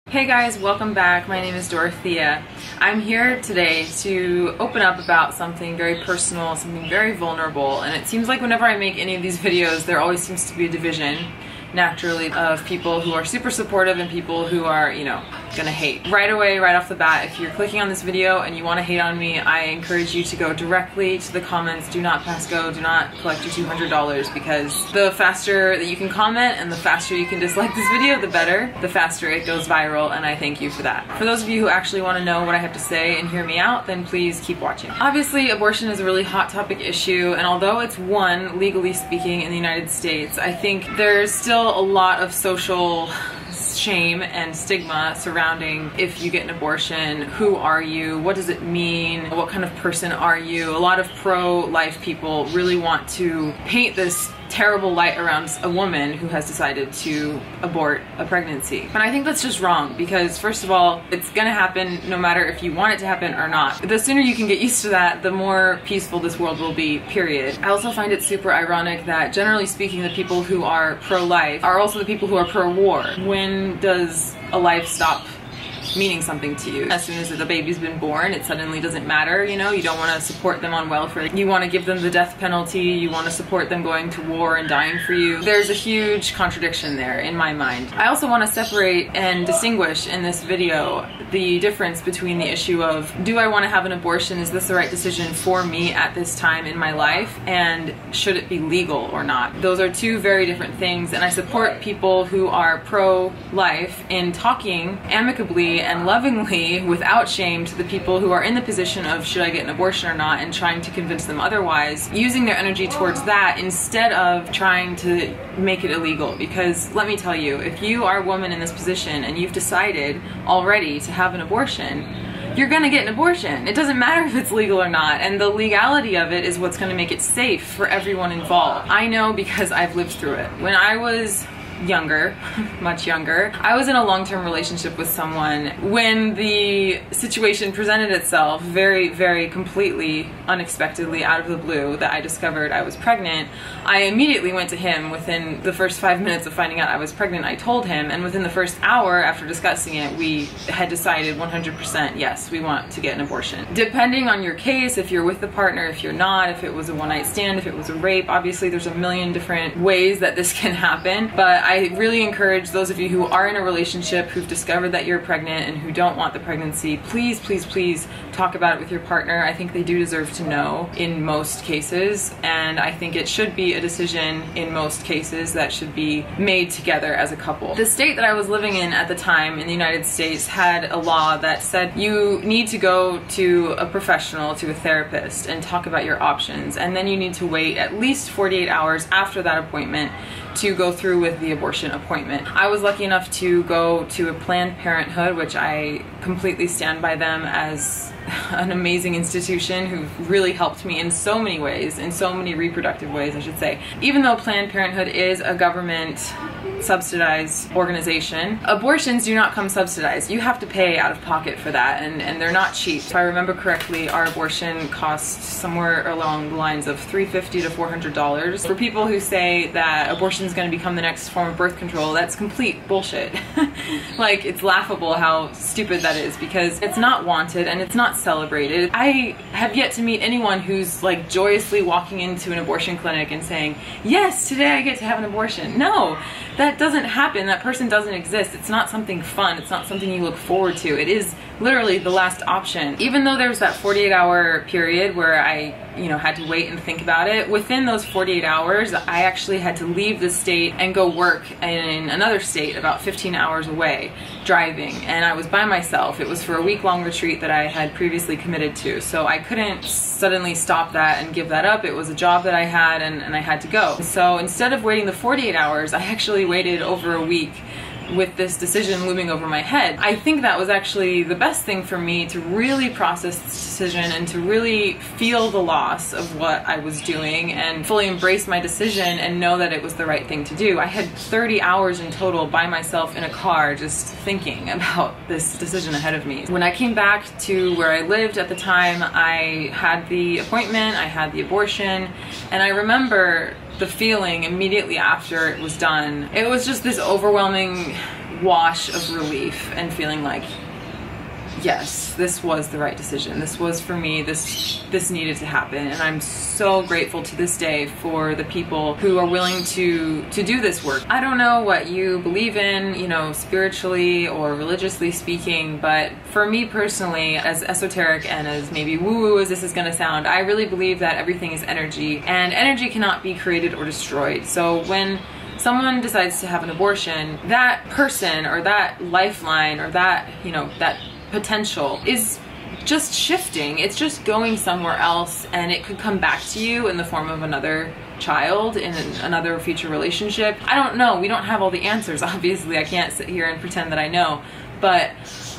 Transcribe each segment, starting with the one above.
Hey guys, welcome back. My name is Dorothea. I'm here today to open up about something very personal, something very vulnerable, and it seems like whenever I make any of these videos there always seems to be a division, naturally, of people who are super supportive and people who are, gonna hate. Right away, right off the bat, if you're clicking on this video and you want to hate on me, I encourage you to go directly to the comments. Do not pass go, do not collect your $200, because the faster that you can comment and the faster you can dislike this video, the better. The faster it goes viral, and I thank you for that. For those of you who actually want to know what I have to say and hear me out, then please keep watching. Obviously, abortion is a really hot topic issue, and although it's one, legally speaking, in the United States, I think there's still a lot of social shame and stigma surrounding if you get an abortion. Who are you? What does it mean? What kind of person are you? A lot of pro-life people really want to paint this terrible light around a woman who has decided to abort a pregnancy. And I think that's just wrong, because first of all, it's gonna happen no matter if you want it to happen or not. The sooner you can get used to that, the more peaceful this world will be, period. I also find it super ironic that, generally speaking, the people who are pro-life are also the people who are pro-war. When does a life stop meaning something to you? As soon as the baby's been born, it suddenly doesn't matter, you don't want to support them on welfare. You want to give them the death penalty, you want to support them going to war and dying for you. There's a huge contradiction there in my mind. I also want to separate and distinguish in this video the difference between the issue of, do I want to have an abortion, is this the right decision for me at this time in my life, and should it be legal or not? Those are two very different things, and I support people who are pro-life in talking amicably and lovingly, without shame, to the people who are in the position of should I get an abortion or not, and trying to convince them otherwise, using their energy towards that instead of trying to make it illegal. Because let me tell you, if you are a woman in this position and you've decided already to have an abortion, you're gonna get an abortion. It doesn't matter if it's legal or not, and the legality of it is what's gonna make it safe for everyone involved. I know because I've lived through it. When I was younger, much younger, I was in a long-term relationship with someone. When the situation presented itself very, very completely unexpectedly out of the blue that I discovered I was pregnant, I immediately went to him. Within the first 5 minutes of finding out I was pregnant, I told him, and within the first hour after discussing it, we had decided 100% yes, we want to get an abortion. Depending on your case, if you're with the partner, if you're not, if it was a one-night stand, if it was a rape, obviously there's a million different ways that this can happen, but I really encourage those of you who are in a relationship, who've discovered that you're pregnant and who don't want the pregnancy, please, please, please talk about it with your partner. I think they do deserve to know in most cases, and I think it should be a decision in most cases that should be made together as a couple. The state that I was living in at the time in the United States had a law that said you need to go to a professional, to a therapist, and talk about your options, and then you need to wait at least 48 hours after that appointment to go through with the abortion appointment. I was lucky enough to go to a Planned Parenthood, which I completely stand by them as an amazing institution who've really helped me in so many ways, in so many reproductive ways, I should say. Even though Planned Parenthood is a government subsidized organization, abortions do not come subsidized. You have to pay out of pocket for that, and they're not cheap. If I remember correctly, our abortion costs somewhere along the lines of $350 to $400. For people who say that abortion is going to become the next form of birth control, that's complete bullshit. Like, it's laughable how stupid that is, because it's not wanted and it's not celebrated. I have yet to meet anyone who's like joyously walking into an abortion clinic and saying, yes, today I get to have an abortion. No, that doesn't happen. That person doesn't exist. It's not something fun. It's not something you look forward to. It is literally the last option. Even though there was that 48-hour period where I had to wait and think about it, within those 48 hours, I actually had to leave the state and go work in another state about 15 hours away, driving, and I was by myself. It was for a week-long retreat that I had previously committed to, so I couldn't suddenly stop that and give that up. It was a job that I had, and I had to go. So instead of waiting the 48 hours, I actually waited over a week with this decision looming over my head. I think that was actually the best thing for me, to really process this decision and to really feel the loss of what I was doing and fully embrace my decision and know that it was the right thing to do. I had 30 hours in total by myself in a car just thinking about this decision ahead of me. When I came back to where I lived at the time, I had the appointment, I had the abortion, and I remember the feeling immediately after it was done. It was just this overwhelming wash of relief and feeling like, yes, this was the right decision. This was for me. This needed to happen. And I'm so grateful to this day for the people who are willing to do this work. I don't know what you believe in, you know, spiritually or religiously speaking, but for me personally, as esoteric and as maybe woo-woo as this is gonna sound, I really believe that everything is energy, and energy cannot be created or destroyed. So when someone decides to have an abortion, that person or that lifeline or that, you know, that potential is just shifting. It's just going somewhere else, and it could come back to you in the form of another child in another future relationship. I don't know. We don't have all the answers, obviously. I can't sit here and pretend that I know, but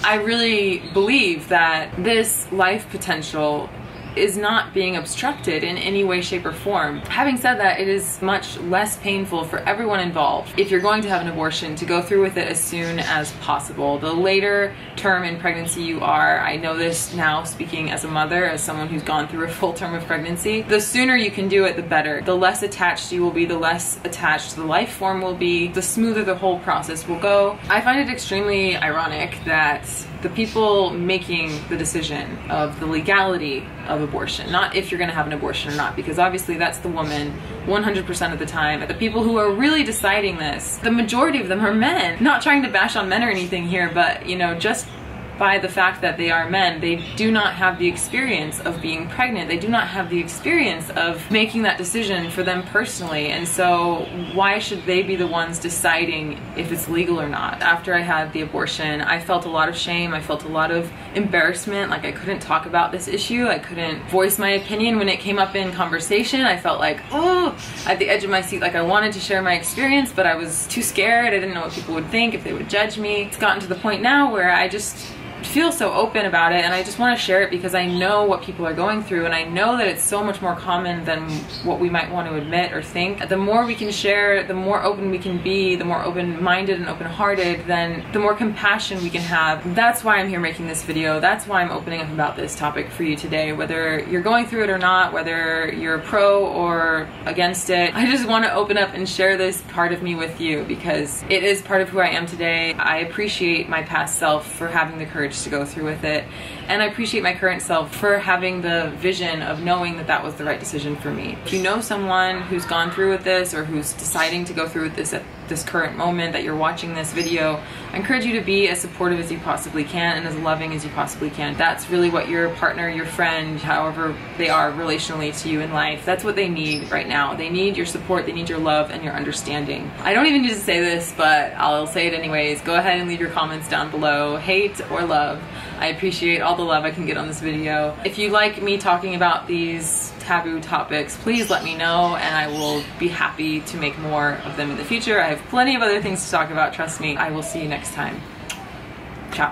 I really believe that this life potential is not being obstructed in any way, shape, or form. Having said that, it is much less painful for everyone involved if you're going to have an abortion to go through with it as soon as possible. The later term in pregnancy you are, I know this now speaking as a mother, as someone who's gone through a full term of pregnancy, the sooner you can do it, the better. The less attached you will be, the less attached the life form will be, the smoother the whole process will go. I find it extremely ironic that the people making the decision of the legality of abortion, not if you're going to have an abortion or not, because obviously that's the woman 100% of the time. The people who are really deciding this, the majority of them are men. Not trying to bash on men or anything here, but you know, just by the fact that they are men, they do not have the experience of being pregnant. They do not have the experience of making that decision for them personally. And so why should they be the ones deciding if it's legal or not? After I had the abortion, I felt a lot of shame. I felt a lot of embarrassment. Like I couldn't talk about this issue. I couldn't voice my opinion when it came up in conversation. I felt like, oh, at the edge of my seat, like I wanted to share my experience, but I was too scared. I didn't know what people would think, if they would judge me. It's gotten to the point now where I just feel so open about it, and I just want to share it because I know what people are going through, and I know that it's so much more common than what we might want to admit or think. The more we can share, the more open we can be, the more open-minded and open-hearted, then the more compassion we can have. That's why I'm here making this video. That's why I'm opening up about this topic for you today. Whether you're going through it or not, whether you're pro or against it, I just want to open up and share this part of me with you because it is part of who I am today. I appreciate my past self for having the courage to go through with it, and I appreciate my current self for having the vision of knowing that that was the right decision for me. If you know someone who's gone through with this or who's deciding to go through with this at this current moment that you're watching this video, I encourage you to be as supportive as you possibly can and as loving as you possibly can. That's really what your partner, your friend, however they are relationally to you in life, that's what they need right now. They need your support, they need your love and your understanding. I don't even need to say this, but I'll say it anyways. Go ahead and leave your comments down below, hate or love. I appreciate all the love I can get on this video. If you like me talking about these taboo topics, please let me know and I will be happy to make more of them in the future. I have plenty of other things to talk about, trust me. I will see you next time.